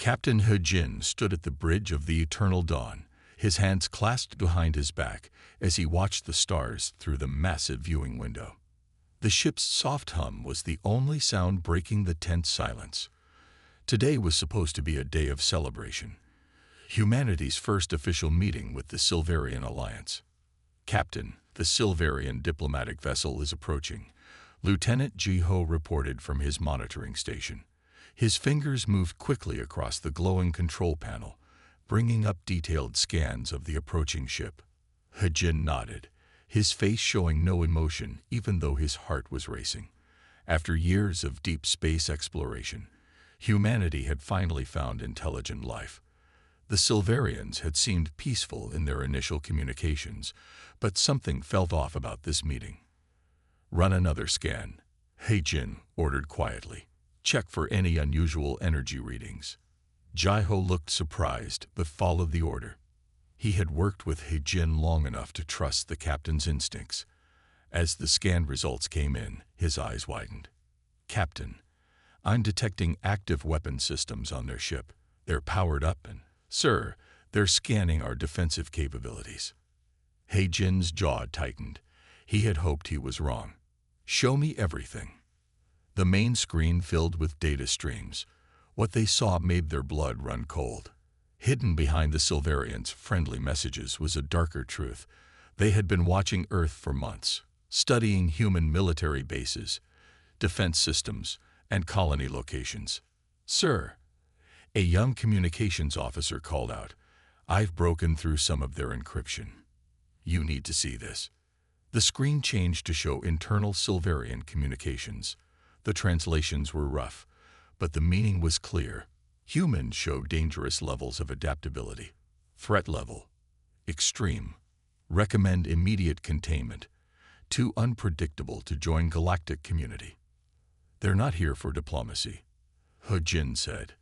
Captain He stood at the bridge of the eternal dawn, his hands clasped behind his back as he watched the stars through the massive viewing window. The ship's soft hum was the only sound breaking the tense silence. Today was supposed to be a day of celebration, humanity's first official meeting with the Silverian Alliance. "Captain, the Silverian diplomatic vessel is approaching," Lieutenant Jiho reported from his monitoring station. His fingers moved quickly across the glowing control panel, bringing up detailed scans of the approaching ship. He nodded, his face showing no emotion even though his heart was racing. After years of deep space exploration, humanity had finally found intelligent life. The Silverians had seemed peaceful in their initial communications, but something felt off about this meeting. "Run another scan," He ordered quietly. "Check for any unusual energy readings." Jiho looked surprised but followed the order. He had worked with He long enough to trust the captain's instincts. As the scan results came in, his eyes widened. "Captain, I'm detecting active weapon systems on their ship. They're powered up and, sir, they're scanning our defensive capabilities." He jaw tightened. He had hoped he was wrong. "Show me everything." The main screen filled with data streams. What they saw made their blood run cold. Hidden behind the Silverians' friendly messages was a darker truth. They had been watching Earth for months, studying human military bases, defense systems, and colony locations. "Sir," a young communications officer called out, "I've broken through some of their encryption. You need to see this." The screen changed to show internal Silverian communications. The translations were rough, but the meaning was clear. Humans show dangerous levels of adaptability. Threat level: extreme. Recommend immediate containment. Too unpredictable to join galactic community. "They're not here for diplomacy," He said,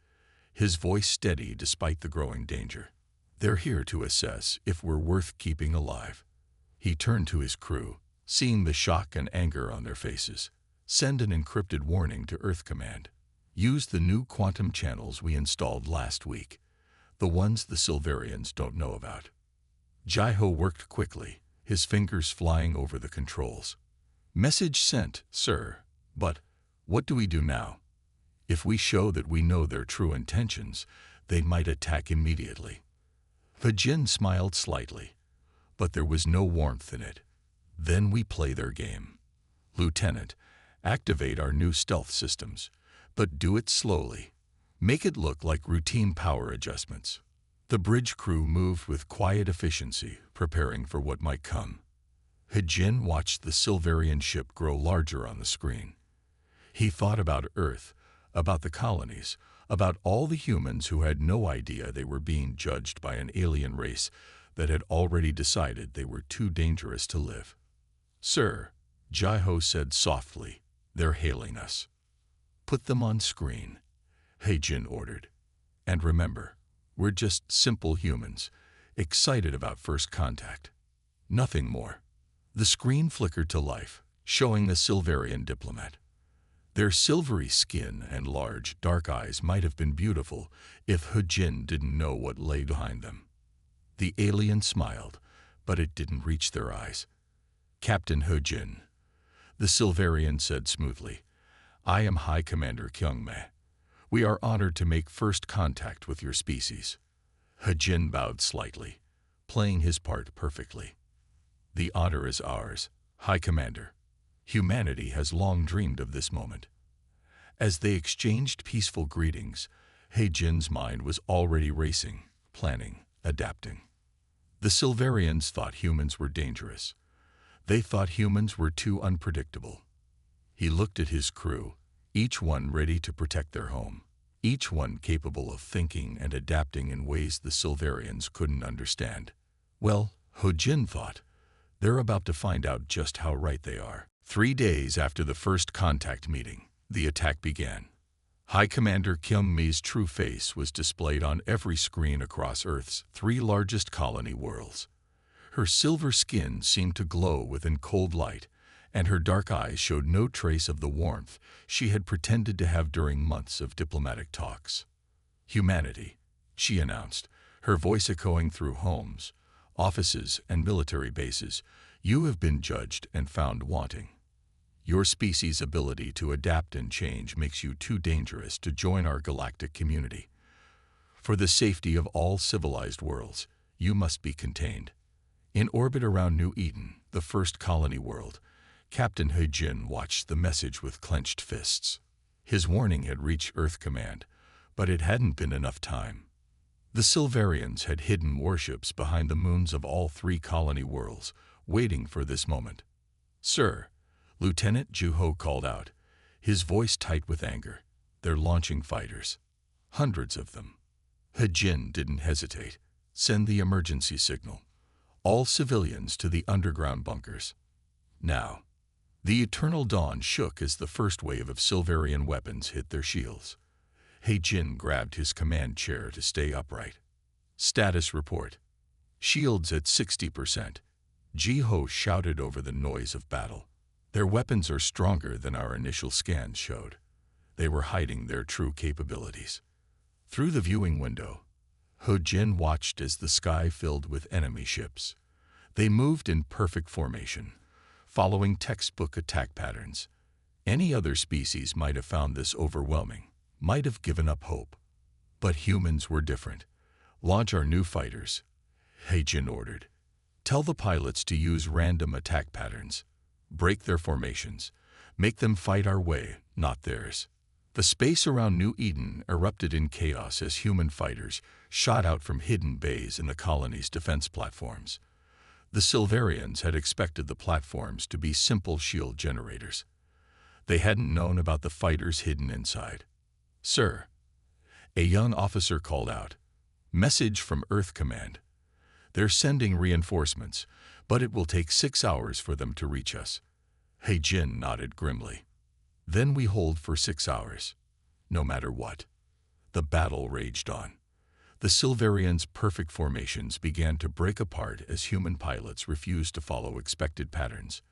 his voice steady despite the growing danger. "They're here to assess if we're worth keeping alive." He turned to his crew, seeing the shock and anger on their faces. "Send an encrypted warning to Earth Command. Use the new quantum channels we installed last week, the ones the Silverians don't know about." Jiho worked quickly, his fingers flying over the controls. "Message sent, sir. But what do we do now? If we show that we know their true intentions, they might attack immediately." He smiled slightly, but there was no warmth in it. "Then we play their game. Lieutenant, activate our new stealth systems, but do it slowly. Make it look like routine power adjustments." The bridge crew moved with quiet efficiency, preparing for what might come. He watched the Silverian ship grow larger on the screen. He thought about Earth, about the colonies, about all the humans who had no idea they were being judged by an alien race that had already decided they were too dangerous to live. "Sir," Jiho said softly, "they're hailing us." "Put them on screen," He ordered. "And remember, we're just simple humans, excited about first contact. Nothing more." The screen flickered to life, showing a Silverian diplomat. Their silvery skin and large, dark eyes might have been beautiful if He didn't know what lay behind them. The alien smiled, but it didn't reach their eyes. "Captain He," the Silverian said smoothly, "I am High Commander Kyungme. We are honored to make first contact with your species." He bowed slightly, playing his part perfectly. "The honor is ours, High Commander. Humanity has long dreamed of this moment." As they exchanged peaceful greetings, He mind was already racing, planning, adapting. The Silverians thought humans were dangerous. They thought humans were too unpredictable. He looked at his crew, each one ready to protect their home, each one capable of thinking and adapting in ways the Silverians couldn't understand. Well, He thought, they're about to find out just how right they are. 3 days after the first contact meeting, the attack began. High Commander Kyungme's true face was displayed on every screen across Earth's 3 largest colony worlds. Her silver skin seemed to glow within cold light, and her dark eyes showed no trace of the warmth she had pretended to have during months of diplomatic talks. "Humanity," she announced, her voice echoing through homes, offices, and military bases. "You have been judged and found wanting. Your species' ability to adapt and change makes you too dangerous to join our galactic community. For the safety of all civilized worlds, you must be contained." In orbit around New Eden, the first colony world, Captain He-Jin watched the message with clenched fists. His warning had reached Earth Command, but it hadn't been enough time. The Silverians had hidden warships behind the moons of all 3 colony worlds, waiting for this moment. "Sir," Lieutenant Juho called out, his voice tight with anger, "they're launching fighters. Hundreds of them." He-Jin didn't hesitate. "Send the emergency signal. All civilians to the underground bunkers. Now." The Eternal Dawn shook as the first wave of Silverian weapons hit their shields. He-Jin grabbed his command chair to stay upright. "Status report. Shields at 60%. Jiho shouted over the noise of battle. "Their weapons are stronger than our initial scans showed." They were hiding their true capabilities. Through the viewing window, He-Jin watched as the sky filled with enemy ships. They moved in perfect formation, following textbook attack patterns. Any other species might have found this overwhelming, might have given up hope. But humans were different. "Launch our new fighters," He-Jin ordered. "Tell the pilots to use random attack patterns. Break their formations. Make them fight our way, not theirs." The space around New Eden erupted in chaos as human fighters shot out from hidden bays in the colony's defense platforms. The Silverians had expected the platforms to be simple shield generators. They hadn't known about the fighters hidden inside. "Sir," a young officer called out. "Message from Earth Command. They're sending reinforcements, but it will take 6 hours for them to reach us." He-Jin nodded grimly. "Then we hold for 6 hours. No matter what." The battle raged on. The Silverians' perfect formations began to break apart as human pilots refused to follow expected patterns.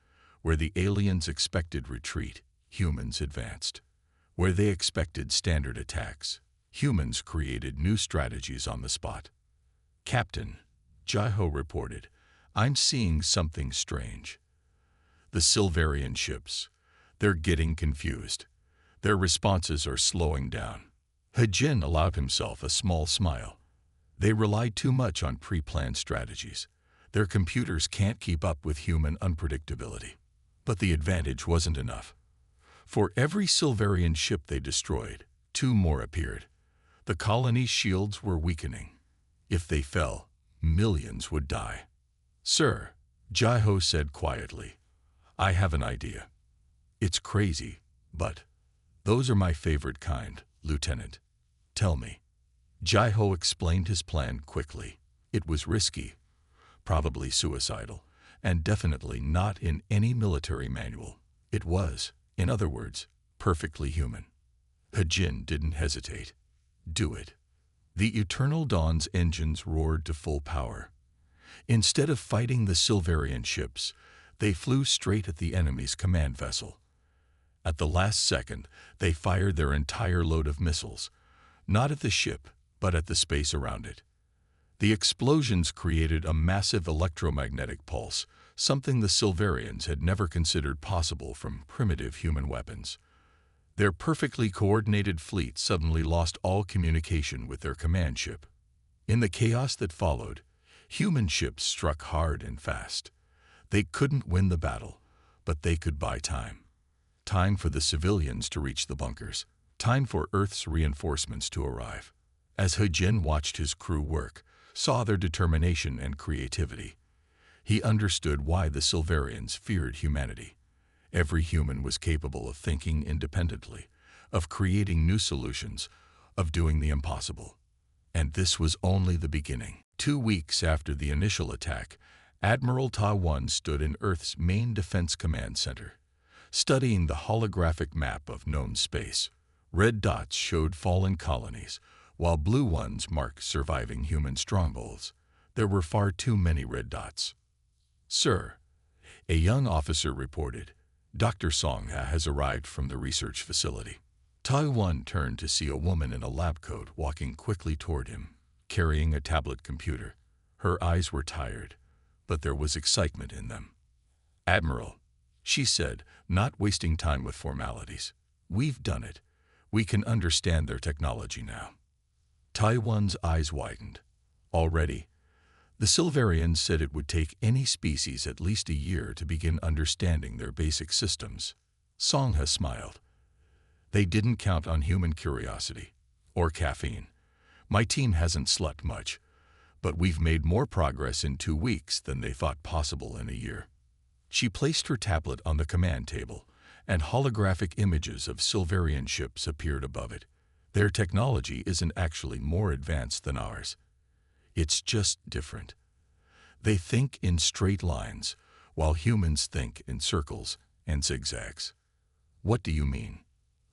Where the aliens expected retreat, humans advanced. Where they expected standard attacks, humans created new strategies on the spot. "Captain," Jiho reported, "I'm seeing something strange. The Silverian ships, they're getting confused. Their responses are slowing down." He-Jin allowed himself a small smile. "They rely too much on pre-planned strategies. Their computers can't keep up with human unpredictability." But the advantage wasn't enough. For every Silverian ship they destroyed, 2 more appeared. The colony's shields were weakening. If they fell, millions would die. "Sir," Jiho said quietly, "I have an idea. It's crazy, but those are my favorite kind, Lieutenant. Tell me." Jiho explained his plan quickly. It was risky, probably suicidal, and definitely not in any military manual. It was, in other words, perfectly human. He-Jin didn't hesitate. "Do it." The Eternal Dawn's engines roared to full power. Instead of fighting the Silverian ships, they flew straight at the enemy's command vessel. At the last second, they fired their entire load of missiles, not at the ship, but at the space around it. The explosions created a massive electromagnetic pulse, something the Silverians had never considered possible from primitive human weapons. Their perfectly coordinated fleet suddenly lost all communication with their command ship. In the chaos that followed, human ships struck hard and fast. They couldn't win the battle, but they could buy time. Time for the civilians to reach the bunkers. Time for Earth's reinforcements to arrive. As He-Jin watched his crew work, saw their determination and creativity, he understood why the Silverians feared humanity. Every human was capable of thinking independently, of creating new solutions, of doing the impossible. And this was only the beginning. 2 weeks after the initial attack, Admiral Ta-1 stood in Earth's main defense command center, studying the holographic map of known space. Red dots showed fallen colonies, while blue ones marked surviving human strongholds. There were far too many red dots. "Sir," a young officer reported, "Dr. Song has arrived from the research facility." Taiwan turned to see a woman in a lab coat walking quickly toward him, carrying a tablet computer. Her eyes were tired, but there was excitement in them. "Admiral," she said, not wasting time with formalities. "We've done it. We can understand their technology now." Taiwan's eyes widened. Already, the Silverians said it would take any species at least a year to begin understanding their basic systems. Songha smiled. "They didn't count on human curiosity or caffeine. My team hasn't slept much, but we've made more progress in 2 weeks than they thought possible in a year." She placed her tablet on the command table, and holographic images of Silverian ships appeared above it. "Their technology isn't actually more advanced than ours. It's just different. They think in straight lines, while humans think in circles and zigzags." "What do you mean?"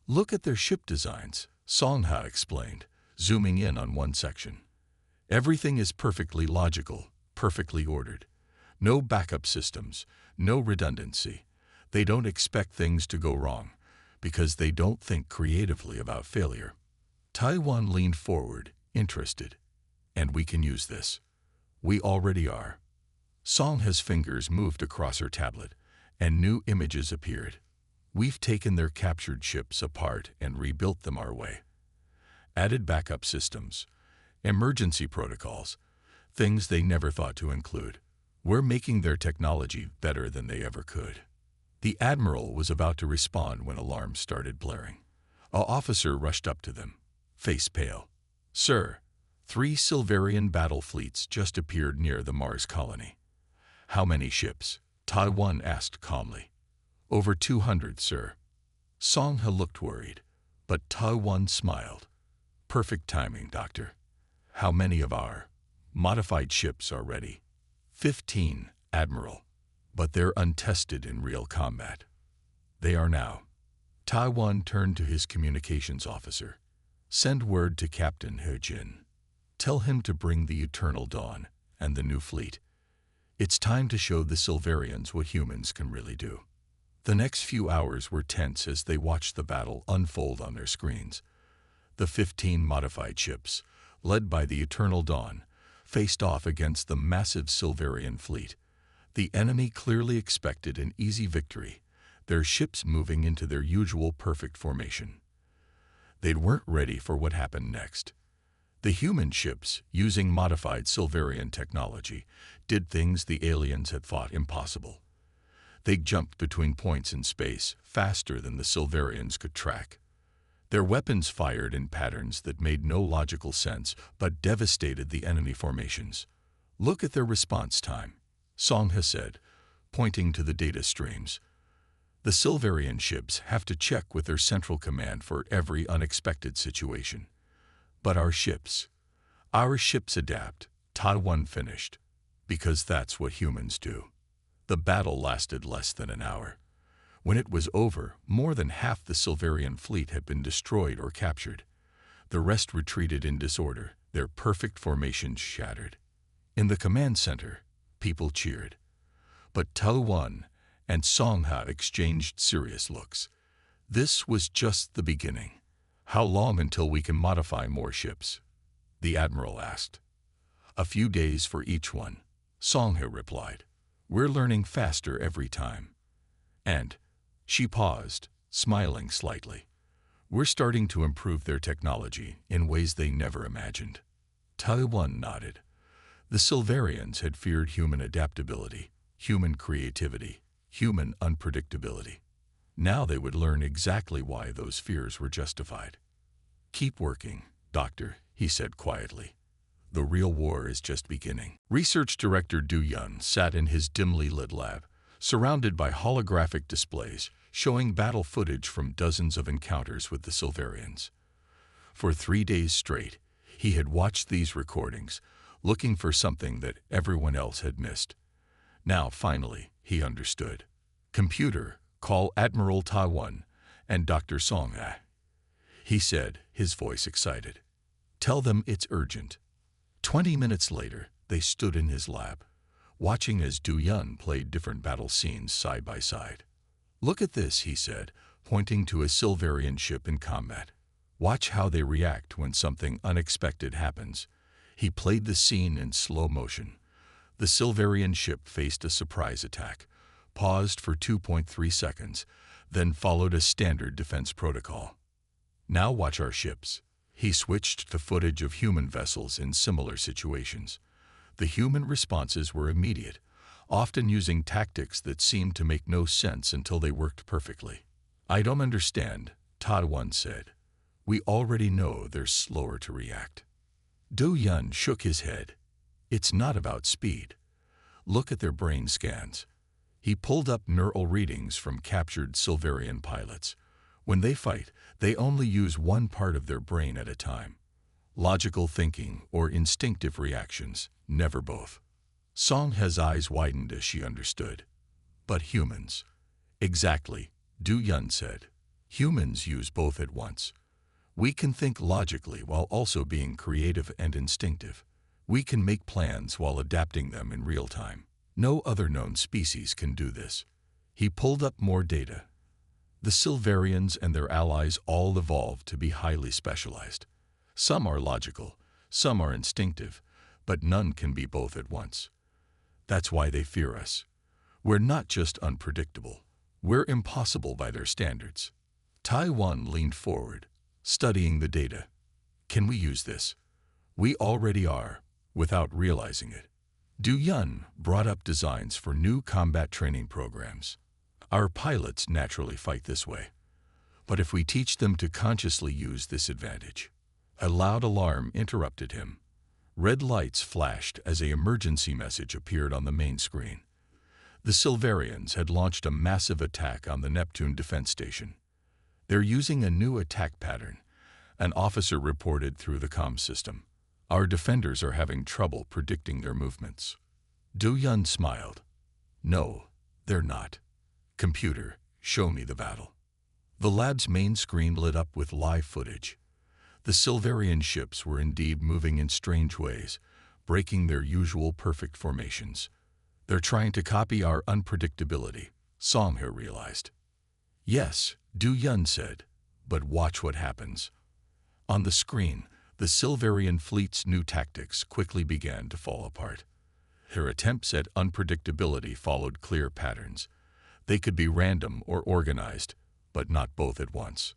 "Look at their ship designs," Songha explained, zooming in on one section. "Everything is perfectly logical, perfectly ordered. No backup systems, no redundancy. They don't expect things to go wrong, because they don't think creatively about failure." Taiwan leaned forward, interested. "And we can use this." "We already are." Songha's fingers moved across her tablet, and new images appeared. "We've taken their captured ships apart and rebuilt them our way. Added backup systems, emergency protocols, things they never thought to include. We're making their technology better than they ever could." The Admiral was about to respond when alarms started blaring. An officer rushed up to them, face pale. "Sir, 3 Silverian battle fleets just appeared near the Mars colony." "How many ships?" Taiwan asked calmly. "Over 200, sir." Songha looked worried, but Taiwan smiled. "Perfect timing, Doctor. How many of our modified ships are ready?" 15, Admiral. "But they're untested in real combat." "They are now." Taiwan turned to his communications officer. "Send word to Captain He Jin. Tell him to bring the Eternal Dawn and the new fleet. It's time to show the Silverians what humans can really do." The next few hours were tense as they watched the battle unfold on their screens. The 15 modified ships, led by the Eternal Dawn, faced off against the massive Silverian fleet. The enemy clearly expected an easy victory, their ships moving into their usual perfect formation. They weren't ready for what happened next. The human ships, using modified Silverian technology, did things the aliens had thought impossible. They jumped between points in space faster than the Silverians could track. Their weapons fired in patterns that made no logical sense but devastated the enemy formations. "Look at their response time," Songha said, pointing to the data streams. "The Silverian ships have to check with their central command for every unexpected situation. But our ships adapt," Taiwan finished, "because that's what humans do." The battle lasted less than an hour. When it was over, more than half the Silverian fleet had been destroyed or captured. The rest retreated in disorder, their perfect formations shattered. In the command center, people cheered. But Taiwan and Songha exchanged serious looks. This was just the beginning. "How long until we can modify more ships?" the Admiral asked. "A few days for each one," Songha replied. "We're learning faster every time. And," she paused, smiling slightly, "we're starting to improve their technology in ways they never imagined." Taiwan nodded. The Silverians had feared human adaptability, human creativity, human unpredictability. Now they would learn exactly why those fears were justified. "Keep working, Doctor," he said quietly. "The real war is just beginning." Research Director Du Yun sat in his dimly lit lab, surrounded by holographic displays showing battle footage from dozens of encounters with the Silverians. For 3 days straight, he had watched these recordings, looking for something that everyone else had missed. Now, finally, he understood. "Computer, call Admiral Taiwan and Dr. Songha," he said, his voice excited. "Tell them it's urgent." 20 minutes later, they stood in his lab, watching as Du Yun played different battle scenes side by side. "Look at this," he said, pointing to a Silverian ship in combat. "Watch how they react when something unexpected happens." He played the scene in slow motion. The Silverian ship faced a surprise attack, paused for 2.3 seconds, then followed a standard defense protocol. "Now watch our ships." He switched to footage of human vessels in similar situations. The human responses were immediate, often using tactics that seemed to make no sense until they worked perfectly. "I don't understand," Todd once said. "We already know they're slower to react." Do Yun shook his head. "It's not about speed. Look at their brain scans." He pulled up neural readings from captured Silverian pilots. When they fight, they only use one part of their brain at a time. Logical thinking or instinctive reactions, never both. Song He's eyes widened as she understood. "But humans." "Exactly," Du Yun said. "Humans use both at once. We can think logically while also being creative and instinctive. We can make plans while adapting them in real time. No other known species can do this." He pulled up more data. The Silverians and their allies all evolved to be highly specialized. Some are logical, some are instinctive, but none can be both at once. That's why they fear us. We're not just unpredictable. We're impossible by their standards. Taiwan leaned forward, studying the data. "Can we use this?" "We already are, without realizing it." Du Yun brought up designs for new combat training programs. "Our pilots naturally fight this way. But if we teach them to consciously use this advantage." A loud alarm interrupted him. Red lights flashed as an emergency message appeared on the main screen. The Silverians had launched a massive attack on the Neptune defense station. "They're using a new attack pattern," an officer reported through the comm system. "Our defenders are having trouble predicting their movements." Du Yun smiled. "No, they're not. Computer, show me the battle." The lab's main screen lit up with live footage. The Silverian ships were indeed moving in strange ways, breaking their usual perfect formations. "They're trying to copy our unpredictability," Song He realized. "Yes," Du Yun said, "but watch what happens." On the screen, the Silverian fleet's new tactics quickly began to fall apart. Their attempts at unpredictability followed clear patterns. They could be random or organized, but not both at once.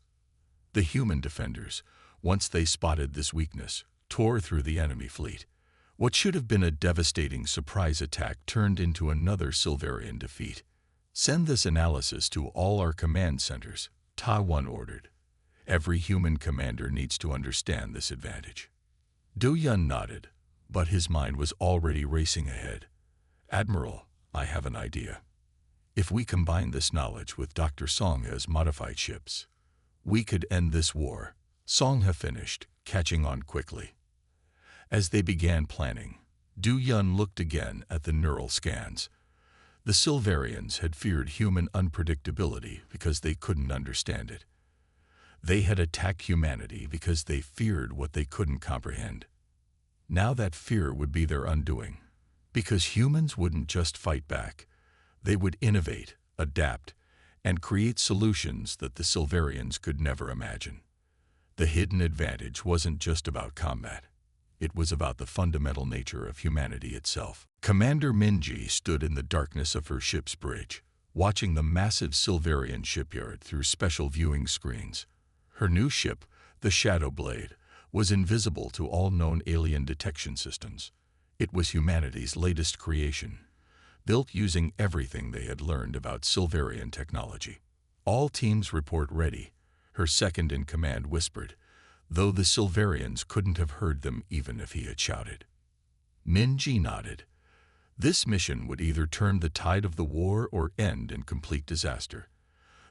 The human defenders, once they spotted this weakness, tore through the enemy fleet. What should have been a devastating surprise attack turned into another Silverian defeat. "Send this analysis to all our command centers," Ta-1 ordered. "Every human commander needs to understand this advantage." Du Yun nodded, but his mind was already racing ahead. "Admiral, I have an idea. If we combine this knowledge with Dr. Song He's modified ships, we could end this war." Song He finished, catching on quickly. As they began planning, Du Yun looked again at the neural scans. The Silverians had feared human unpredictability because they couldn't understand it. They had attacked humanity because they feared what they couldn't comprehend. Now that fear would be their undoing, because humans wouldn't just fight back. They would innovate, adapt, and create solutions that the Silverians could never imagine. The hidden advantage wasn't just about combat. It was about the fundamental nature of humanity itself. Commander Minji stood in the darkness of her ship's bridge, watching the massive Silverian shipyard through special viewing screens. Her new ship, the Shadow Blade, was invisible to all known alien detection systems. It was humanity's latest creation, built using everything they had learned about Silverian technology. "All teams report ready," her second-in-command whispered, though the Silverians couldn't have heard them even if he had shouted. Minji nodded. This mission would either turn the tide of the war or end in complete disaster.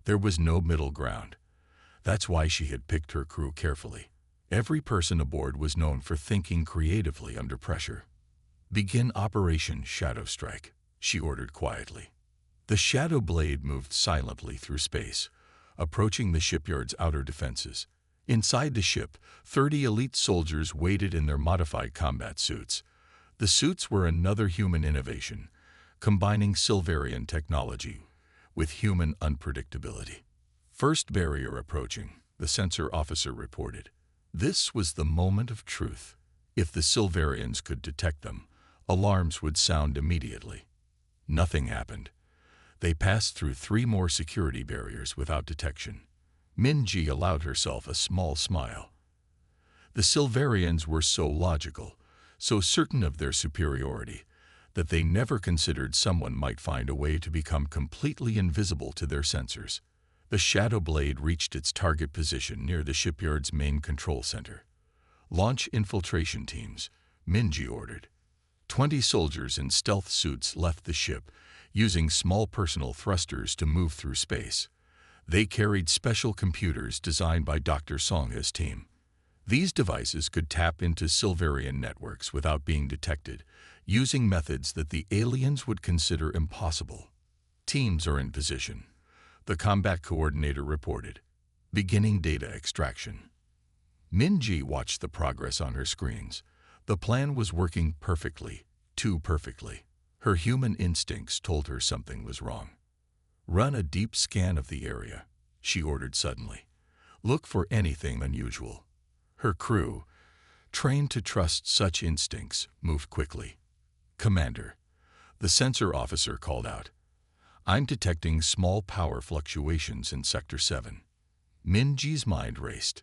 There was no middle ground. That's why she had picked her crew carefully. Every person aboard was known for thinking creatively under pressure. "Begin Operation Shadow Strike," she ordered quietly. The Shadow Blade moved silently through space, approaching the shipyard's outer defenses. Inside the ship, 30 elite soldiers waited in their modified combat suits. The suits were another human innovation, combining Silverian technology with human unpredictability. First barrier approaching, the sensor officer reported. This was the moment of truth. If the Silverians could detect them, alarms would sound immediately. Nothing happened. They passed through 3 more security barriers without detection. Minji allowed herself a small smile. The Silverians were so logical, so certain of their superiority, that they never considered someone might find a way to become completely invisible to their sensors. The Shadow Blade reached its target position near the shipyard's main control center. "Launch infiltration teams," Minji ordered. 20 soldiers in stealth suits left the ship, using small personal thrusters to move through space. They carried special computers designed by Dr. Songha's team. These devices could tap into Silverian networks without being detected, using methods that the aliens would consider impossible. "Teams are in position," the combat coordinator reported. "Beginning data extraction." Minji watched the progress on her screens. The plan was working perfectly, too perfectly. Her human instincts told her something was wrong. "Run a deep scan of the area," she ordered suddenly. "Look for anything unusual." Her crew, trained to trust such instincts, moved quickly. "Commander," the sensor officer called out, "I'm detecting small power fluctuations in Sector 7. Minji's mind raced.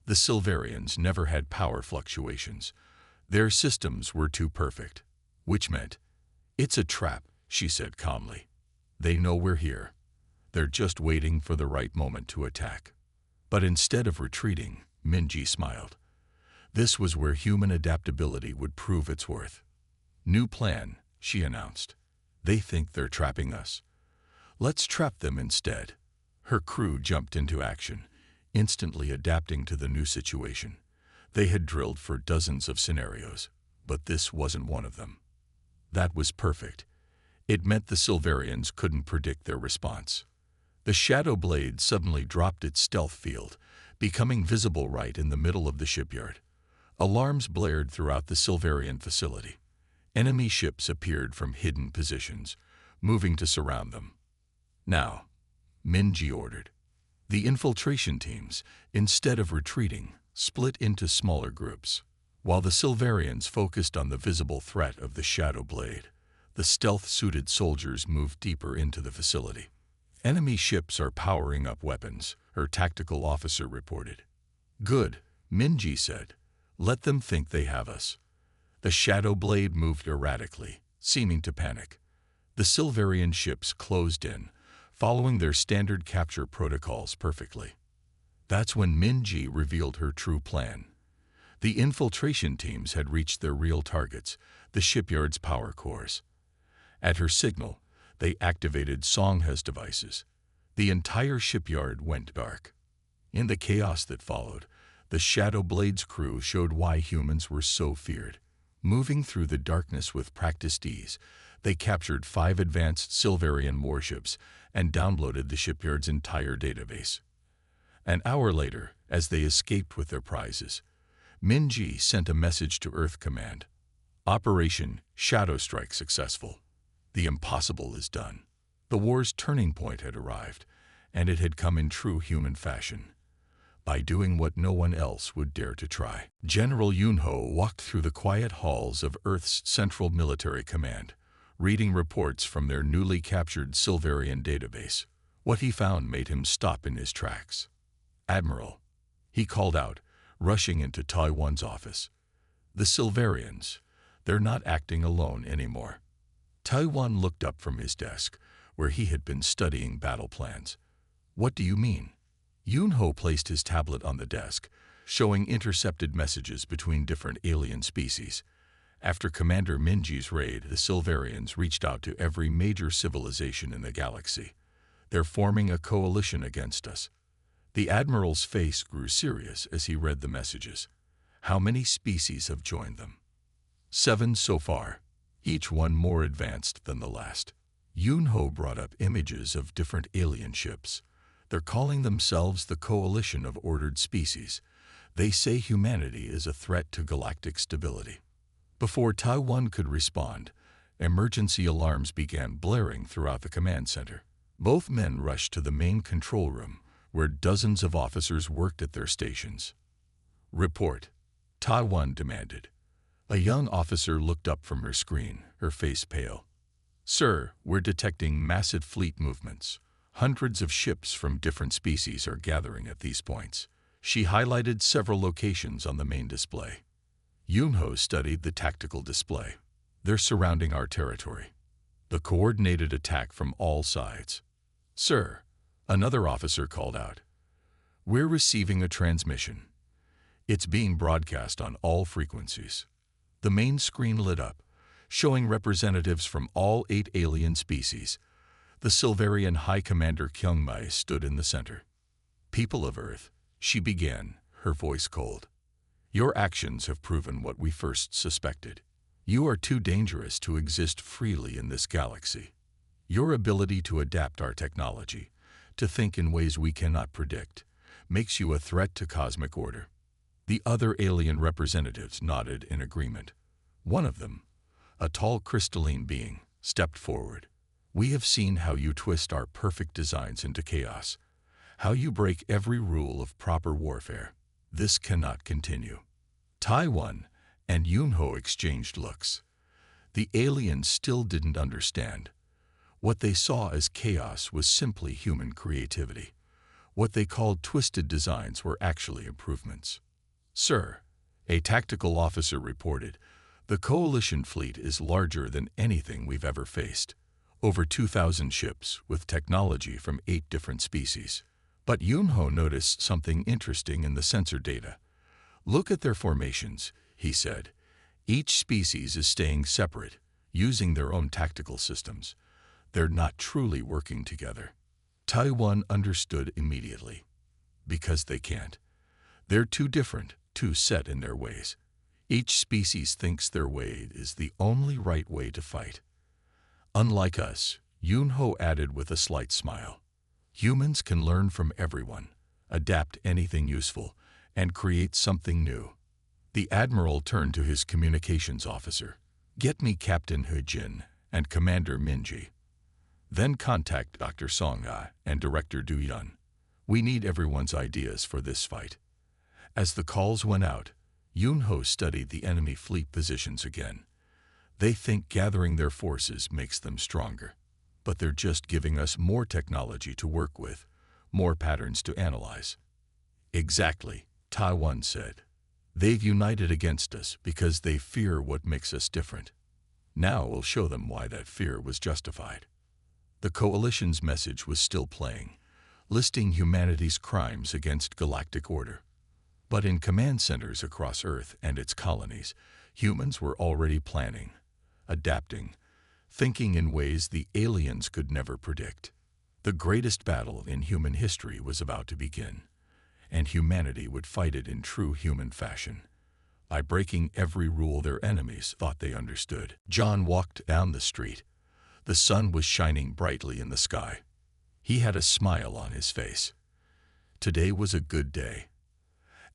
The Silverians never had power fluctuations. Their systems were too perfect. Which meant, "It's a trap," she said calmly. "They know we're here. They're just waiting for the right moment to attack." But instead of retreating, Minji smiled. This was where human adaptability would prove its worth. "New plan," she announced. "They think they're trapping us. Let's trap them instead." Her crew jumped into action, instantly adapting to the new situation. They had drilled for dozens of scenarios, but this wasn't one of them. That was perfect. It meant the Silverians couldn't predict their response. The Shadow Blade suddenly dropped its stealth field, becoming visible right in the middle of the shipyard. Alarms blared throughout the Silverian facility. Enemy ships appeared from hidden positions, moving to surround them. "Now," Minji ordered. The infiltration teams, instead of retreating, split into smaller groups. While the Silverians focused on the visible threat of the Shadow Blade, the stealth-suited soldiers moved deeper into the facility. "Enemy ships are powering up weapons," her tactical officer reported. "Good," Minji said. "Let them think they have us." The Shadow Blade moved erratically, seeming to panic. The Silverian ships closed in, following their standard capture protocols perfectly. That's when Minji revealed her true plan. The infiltration teams had reached their real targets, the shipyard's power cores. At her signal, they activated Songha's devices. The entire shipyard went dark. In the chaos that followed, the Shadow Blade's crew showed why humans were so feared. Moving through the darkness with practiced ease, they captured 5 advanced Silverian warships and downloaded the shipyard's entire database. An hour later, as they escaped with their prizes, Minji sent a message to Earth Command. "Operation Shadow Strike successful. The impossible is done." The war's turning point had arrived, and it had come in true human fashion, by doing what no one else would dare to try. General Yunho walked through the quiet halls of Earth's Central Military Command, reading reports from their newly captured Silverian database. What he found made him stop in his tracks. "Admiral," he called out, rushing into Taiwan's office. "The Silverians, they're not acting alone anymore." Taiwan looked up from his desk, where he had been studying battle plans. "What do you mean?" Yunho placed his tablet on the desk, showing intercepted messages between different alien species. After Commander Minji's raid, the Silverians reached out to every major civilization in the galaxy. "They're forming a coalition against us." The Admiral's face grew serious as he read the messages. "How many species have joined them?" 7 so far, each one more advanced than the last. Yunho brought up images of different alien ships. "They're calling themselves the Coalition of Ordered Species. They say humanity is a threat to galactic stability." Before Taiwan could respond, emergency alarms began blaring throughout the command center. Both men rushed to the main control room, where dozens of officers worked at their stations. "Report," Taiwan demanded. A young officer looked up from her screen, her face pale. "Sir, we're detecting massive fleet movements. Hundreds of ships from different species are gathering at these points." She highlighted several locations on the main display. Yunho studied the tactical display. "They're surrounding our territory. The coordinated attack from all sides." "Sir," another officer called out, "we're receiving a transmission. It's being broadcast on all frequencies." The main screen lit up, showing representatives from all 8 alien species. The Silverian High Commander Kyungmai stood in the center. "People of Earth," she began, her voice cold, "your actions have proven what we first suspected. You are too dangerous to exist freely in this galaxy. Your ability to adapt our technology, to think in ways we cannot predict, makes you a threat to cosmic order." The other alien representatives nodded in agreement. One of them, a tall crystalline being, stepped forward. "We have seen how you twist our perfect designs into chaos, how you break every rule of proper warfare. This cannot continue." Taiwan and Yunho exchanged looks. The aliens still didn't understand. What they saw as chaos was simply human creativity. What they called twisted designs were actually improvements. "Sir," a tactical officer reported, "the Coalition fleet is larger than anything we've ever faced. Over 2,000 ships with technology from 8 different species." But Yunho noticed something interesting in the sensor data. "Look at their formations," he said. "Each species is staying separate, using their own tactical systems. They're not truly working together." Taiwan understood immediately. Because they can't. They're too different, too set in their ways. Each species thinks their way is the only right way to fight. "Unlike us," Yunho added with a slight smile. "Humans can learn from everyone, adapt anything useful, and create something new." The admiral turned to his communications officer. "Get me Captain Hujin and Commander Minji. Then contact Dr. Song-a and Director Du Yun. We need everyone's ideas for this fight." As the calls went out, Yunho studied the enemy fleet positions again. "They think gathering their forces makes them stronger. But they're just giving us more technology to work with, more patterns to analyze." "Exactly," Taiwan said. "They've united against us because they fear what makes us different. Now we'll show them why that fear was justified." The Coalition's message was still playing, listing humanity's crimes against galactic order. But in command centers across Earth and its colonies, humans were already planning, adapting, thinking in ways the aliens could never predict. The greatest battle in human history was about to begin, and humanity would fight it in true human fashion, by breaking every rule their enemies thought they understood. John walked down the street. The sun was shining brightly in the sky. He had a smile on his face. Today was a good day.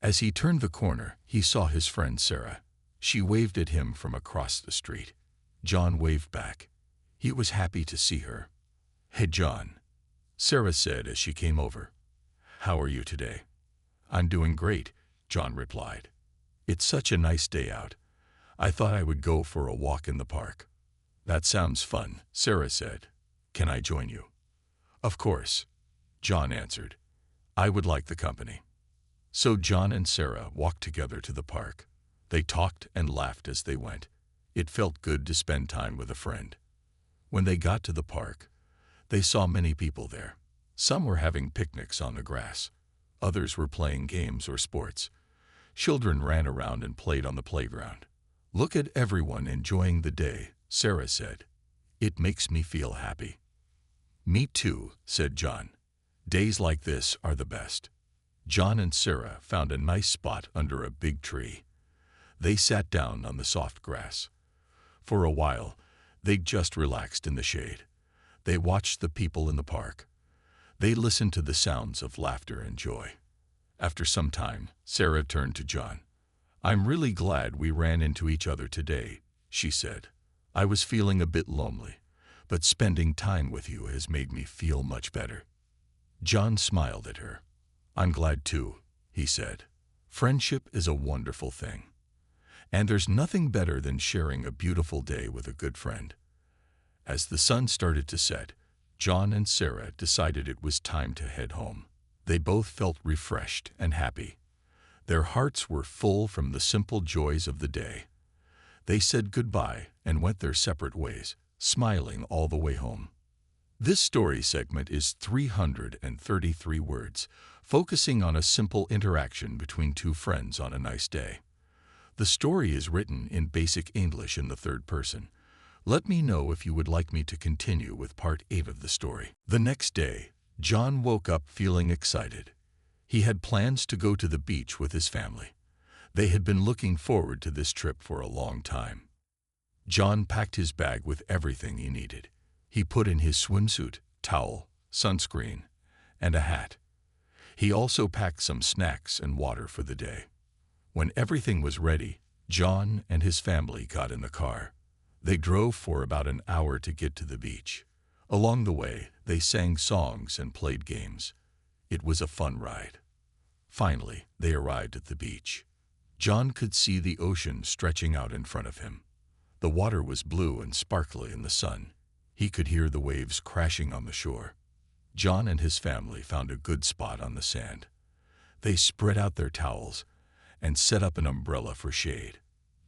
As he turned the corner, he saw his friend Sarah. She waved at him from across the street. John waved back. He was happy to see her. "Hey, John," Sarah said as she came over. "How are you today?" "I'm doing great," John replied. "It's such a nice day out. I thought I would go for a walk in the park." "That sounds fun," Sarah said. "Can I join you?" "Of course," John answered. "I would like the company." So John and Sarah walked together to the park. They talked and laughed as they went. It felt good to spend time with a friend. When they got to the park, they saw many people there. Some were having picnics on the grass. Others were playing games or sports. Children ran around and played on the playground. "Look at everyone enjoying the day," Sarah said. "It makes me feel happy." "Me too," said John. "Days like this are the best." John and Sarah found a nice spot under a big tree. They sat down on the soft grass. For a while, they just relaxed in the shade. They watched the people in the park. They listened to the sounds of laughter and joy. After some time, Sarah turned to John. "I'm really glad we ran into each other today," she said. "I was feeling a bit lonely, but spending time with you has made me feel much better." John smiled at her. "I'm glad too," he said. "Friendship is a wonderful thing. And there's nothing better than sharing a beautiful day with a good friend." As the sun started to set, John and Sarah decided it was time to head home. They both felt refreshed and happy. Their hearts were full from the simple joys of the day. They said goodbye and went their separate ways, smiling all the way home. This story segment is 333 words, focusing on a simple interaction between two friends on a nice day. The story is written in basic English in the third person. Let me know if you would like me to continue with part 8 of the story. The next day, John woke up feeling excited. He had plans to go to the beach with his family. They had been looking forward to this trip for a long time. John packed his bag with everything he needed. He put in his swimsuit, towel, sunscreen, and a hat. He also packed some snacks and water for the day. When everything was ready, John and his family got in the car. They drove for about an hour to get to the beach. Along the way, they sang songs and played games. It was a fun ride. Finally, they arrived at the beach. John could see the ocean stretching out in front of him. The water was blue and sparkly in the sun. He could hear the waves crashing on the shore. John and his family found a good spot on the sand. They spread out their towels and set up an umbrella for shade.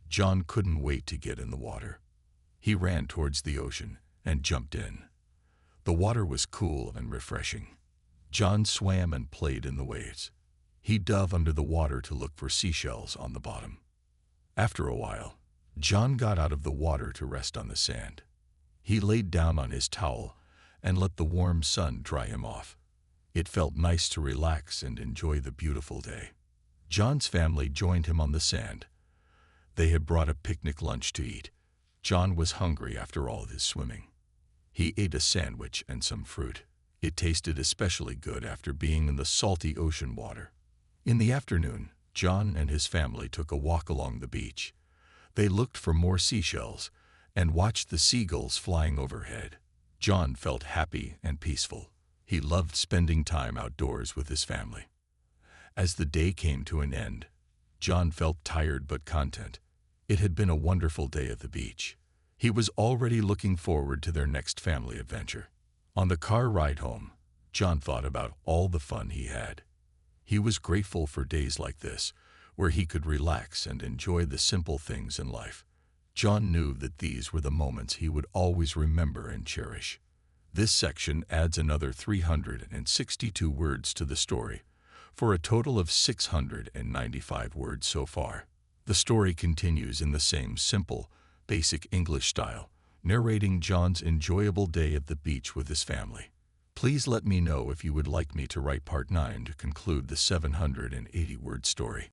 John couldn't wait to get in the water. He ran towards the ocean and jumped in. The water was cool and refreshing. John swam and played in the waves. He dove under the water to look for seashells on the bottom. After a while, John got out of the water to rest on the sand. He laid down on his towel and let the warm sun dry him off. It felt nice to relax and enjoy the beautiful day. John's family joined him on the sand. They had brought a picnic lunch to eat. John was hungry after all his swimming. He ate a sandwich and some fruit. It tasted especially good after being in the salty ocean water. In the afternoon, John and his family took a walk along the beach. They looked for more seashells and watched the seagulls flying overhead. John felt happy and peaceful. He loved spending time outdoors with his family. As the day came to an end, John felt tired but content. It had been a wonderful day at the beach. He was already looking forward to their next family adventure. On the car ride home, John thought about all the fun he had. He was grateful for days like this, where he could relax and enjoy the simple things in life. John knew that these were the moments he would always remember and cherish. This section adds another 362 words to the story, for a total of 695 words so far. The story continues in the same simple, basic English style, narrating John's enjoyable day at the beach with his family. Please let me know if you would like me to write part 9 to conclude the 780-word story.